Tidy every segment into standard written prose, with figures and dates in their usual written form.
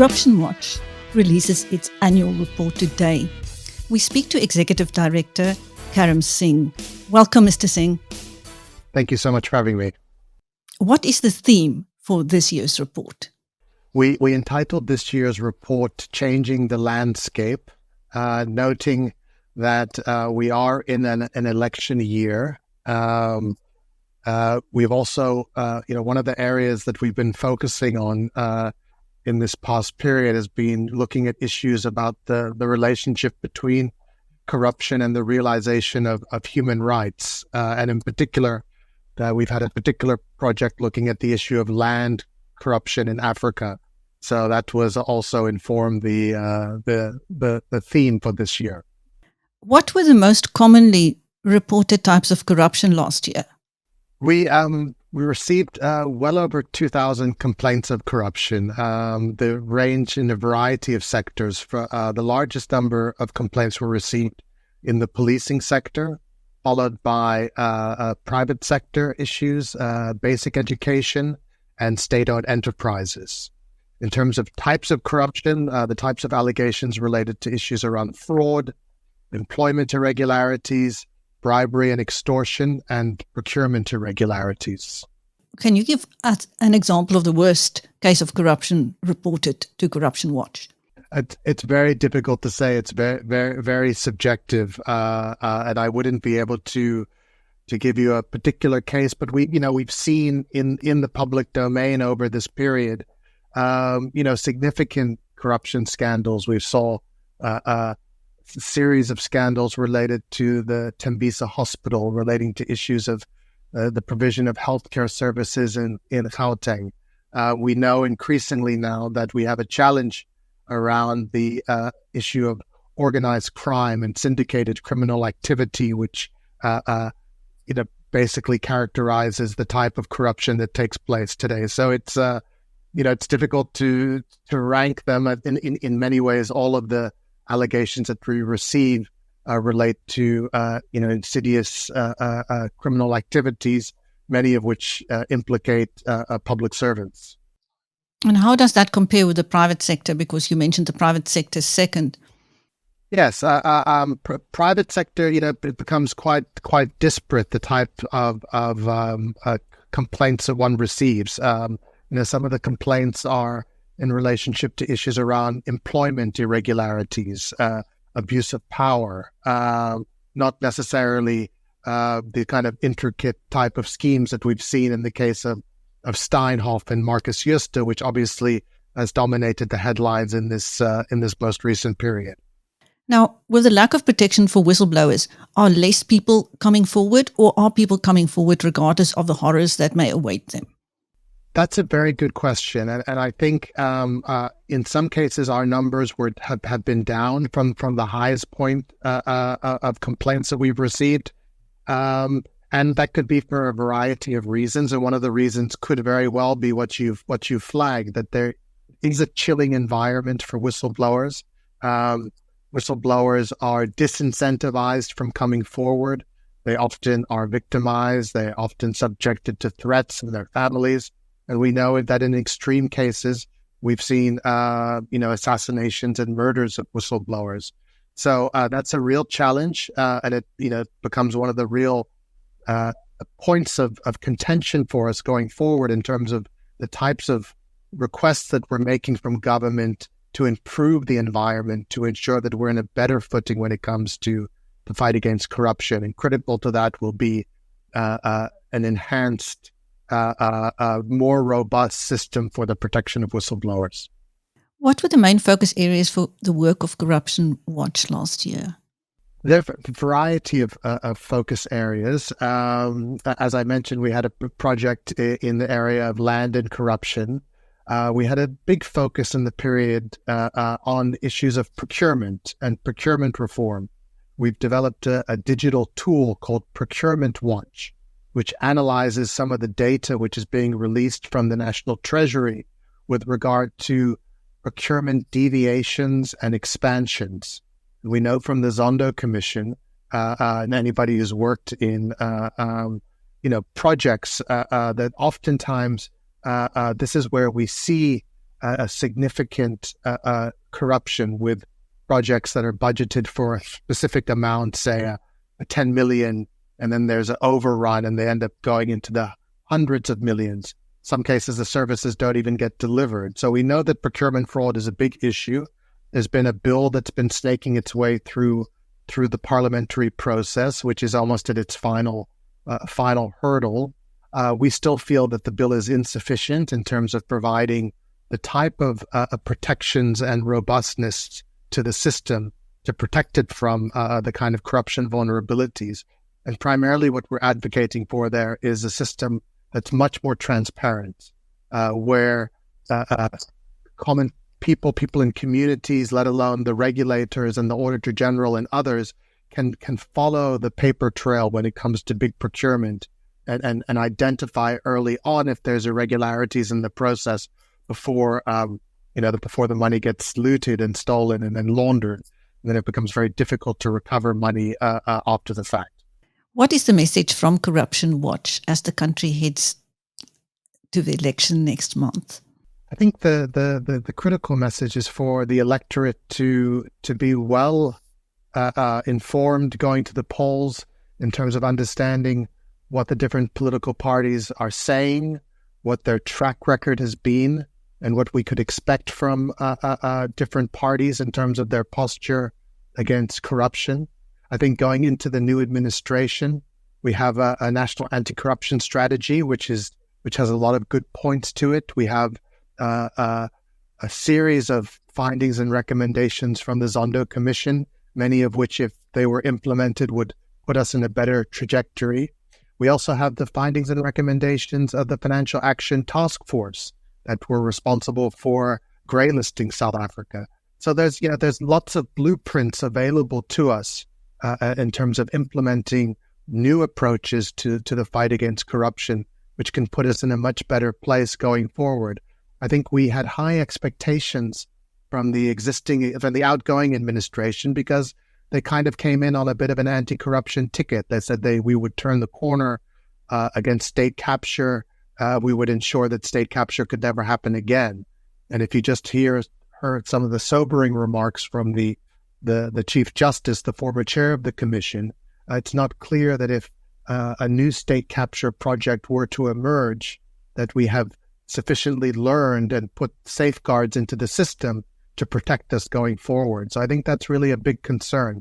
Corruption Watch releases its annual report today. We speak to Executive Director Karam Singh. Welcome, Mr. Singh. Thank you so much for having me. What is the theme for this year's report? We entitled this year's report Changing the Landscape, noting that we are in an election year. We've also, one of the areas that we've been focusing on in this past period has been looking at issues about the relationship between corruption and the realization of human rights. And in particular, we've had a particular project looking at the issue of land corruption in Africa. So that was also informed the theme for this year. What were the most commonly reported types of corruption last year? We received well over 2,000 complaints of corruption. They range in a variety of sectors. For the largest number of complaints were received in the policing sector, followed by private sector issues, basic education, and state-owned enterprises. In terms of types of corruption, the types of allegations related to issues around fraud, employment irregularities, bribery and extortion, and procurement irregularities. Can you give us an example of the worst case of corruption reported to Corruption Watch? It's very difficult to say. It's very, very, very subjective, and I wouldn't be able to give you a particular case. But we've seen in the public domain over this period, significant corruption scandals. We saw a series of scandals related to the Tembisa Hospital, relating to issues of the provision of healthcare services in Gauteng. We know increasingly now that we have a challenge around the issue of organized crime and syndicated criminal activity, which basically characterizes the type of corruption that takes place today. So it's difficult to rank them. In many ways, all of the allegations that we receive relate to insidious criminal activities, many of which implicate public servants. And how does that compare with the private sector? Because you mentioned the private sector second. Yes, private sector, it becomes quite disparate, the type of complaints that one receives. Some of the complaints are in relationship to issues around employment irregularities, abuse of power, not necessarily the kind of intricate type of schemes that we've seen in the case of Steinhoff and Marcus Jooste, which obviously has dominated the headlines in this most recent period. Now, with the lack of protection for whistleblowers, are less people coming forward, or are people coming forward regardless of the horrors that may await them? That's a very good question. And I think in some cases our numbers have been down from the highest point of complaints that we've received. And that could be for a variety of reasons. And one of the reasons could very well be what you flagged, that there is a chilling environment for whistleblowers. Whistleblowers are disincentivized from coming forward. They often are victimized. They're often subjected to threats from their families. And we know that in extreme cases, we've seen, assassinations and murders of whistleblowers. So that's a real challenge, and it, becomes one of the real points of contention for us going forward in terms of the types of requests that we're making from government to improve the environment, to ensure that we're in a better footing when it comes to the fight against corruption. And critical to that will be an enhanced, more robust system for the protection of whistleblowers. What were the main focus areas for the work of Corruption Watch last year? There are a variety of focus areas. As I mentioned, we had a project in the area of land and corruption. We had a big focus in the period on issues of procurement and procurement reform. We've developed a digital tool called Procurement Watch, which analyzes some of the data which is being released from the National Treasury with regard to procurement deviations and expansions. We know from the Zondo Commission, and anybody who's worked in projects, that oftentimes this is where we see a significant corruption with projects that are budgeted for a specific amount, say a 10 million, and then there's an overrun and they end up going into the hundreds of millions. Some cases, the services don't even get delivered. So we know that procurement fraud is a big issue. There's been a bill that's been snaking its way through the parliamentary process, which is almost at its final hurdle. We still feel that the bill is insufficient in terms of providing the type of protections and robustness to the system to protect it from the kind of corruption vulnerabilities. And primarily what we're advocating for there is a system that's much more transparent, where common people in communities, let alone the regulators and the Auditor General and others, can follow the paper trail when it comes to big procurement and identify early on if there's irregularities in the process before before the money gets looted and stolen and then laundered. And then it becomes very difficult to recover money after the fact. What is the message from Corruption Watch as the country heads to the election next month? I think the critical message is for the electorate to be well informed going to the polls in terms of understanding what the different political parties are saying, what their track record has been, and what we could expect from different parties in terms of their posture against corruption. I think going into the new administration, we have a national anti-corruption strategy, which has a lot of good points to it. We have a series of findings and recommendations from the Zondo Commission, many of which, if they were implemented, would put us in a better trajectory. We also have the findings and recommendations of the Financial Action Task Force that were responsible for grey-listing South Africa. So there's lots of blueprints available to us in terms of implementing new approaches to the fight against corruption, which can put us in a much better place going forward. I think we had high expectations from the outgoing administration because they kind of came in on a bit of an anti-corruption ticket. They said we would turn the corner against state capture. We would ensure that state capture could never happen again. And if you just heard some of the sobering remarks from the Chief Justice, the former chair of the commission, it's not clear that if a new state capture project were to emerge, that we have sufficiently learned and put safeguards into the system to protect us going forward. So I think that's really a big concern.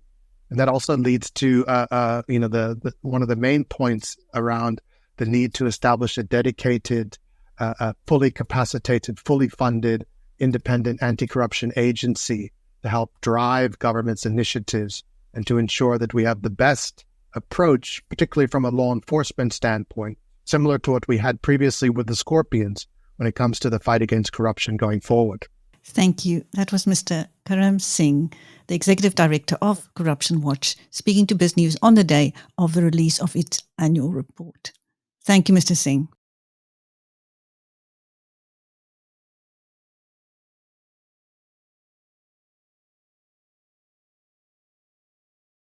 And that also leads to one of the main points around the need to establish a dedicated, fully capacitated, fully funded, independent anti-corruption agency to help drive government's initiatives and to ensure that we have the best approach, particularly from a law enforcement standpoint, similar to what we had previously with the Scorpions when it comes to the fight against corruption going forward. Thank you. That was Mr. Karam Singh, the Executive Director of Corruption Watch, speaking to BizNews on the day of the release of its annual report. Thank you, Mr. Singh.